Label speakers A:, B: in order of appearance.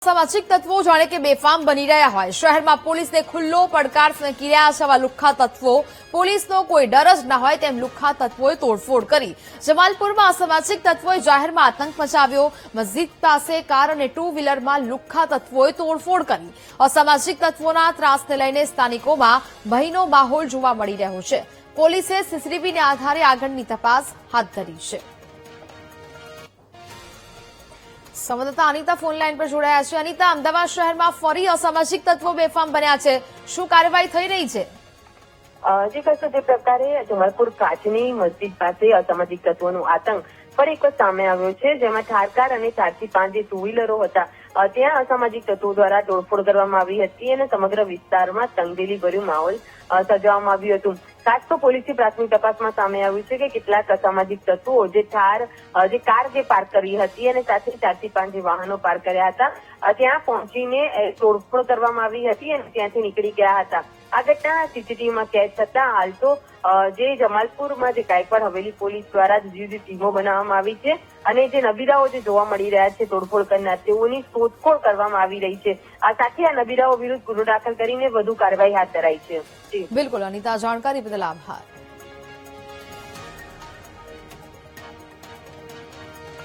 A: સામાજિક તત્વો જાણે કે બેફામ બની રહ્યા હોય શહેરમાં પોલીસને ખુલ્લો પડકાર ફેંકી રહ્યા છે આવા લુખ્ખા તત્વો પોલીસનો કોઈ ડર જ ન હોય તેમ લુખ્ખા તત્વોએ તોડફોડ કરી જમાલપુરમાં અસામાજિક તત્વોએ જાહેરમાં આતંક મચાવ્યો મસ્જિદ પાસે કાર અને ટુ વ્હીલરમાં લુખ્ખા તત્વોએ તોડફોડ કરી અસામાજિક તત્વોના ત્રાસને લઈને સ્થાનિકોમાં ભયનો માહોલ જોવા મળી રહ્યો છે પોલીસે સીસીટીવીના આધારે આગળની તપાસ હાથ ધરી છે સંવાદદાતા અનિતા ફોન લાઈન પર જોડાયા છે અનિતા અમદાવાદ શહેરમાં ફરી અસામાજિક તત્વો બેફામ બન્યા છે શું કાર્યવાહી થઈ રહી છે
B: જે કહેશો તે પ્રકારે જમાલપુર કાચની મસ્જિદ પાસે અસામાજિક તત્વોનું આતંક ફરી એક સામે આવ્યો છે જેમાં ઠારકાર અને 4 થી 5 જે ટુ વ્હીલરો હતા ત્યાં અસામાજિક તત્વો દ્વારા તોડફોડ કરવામાં આવી હતી અને સમગ્ર વિસ્તારમાં તંગદિલી ભર્યું માહોલ સર્જવામાં આવ્યું હતું ખાસ તો પોલીસની પ્રાથમિક તપાસમાં સામે આવ્યું છે કે કેટલાક અસામાજિક તત્વો જે કાર જે પાર્ક કરી હતી અને સાથે 4 થી 5 જે વાહનો પાર્ક કર્યા હતા ત્યાં પહોંચીને તોડફોડ કરવામાં આવી હતી અને ત્યાંથી નીકળી ગયા હતા આ ઘટના સીસીટીવીમાં કેદ થતા હાલ તો જે જમાલપુરમાં જે ગાયકવાડ હવેલી પોલીસ દ્વારા જુદી જુદી ટીમો બનાવવામાં આવી છે અને જે નબીરાઓ જે જોવા મળી રહ્યા છે તોડફોડ કરનાર તેઓની શોધખોળ કરવામાં આવી રહી છે આ સાથે આ નબીરાઓ વિરુદ્ધ ગુનો દાખલ કરીને વધુ કાર્યવાહી હાથ ધરાઈ છે
A: બિલકુલ અનિતા જાણકારી બદલ આભાર।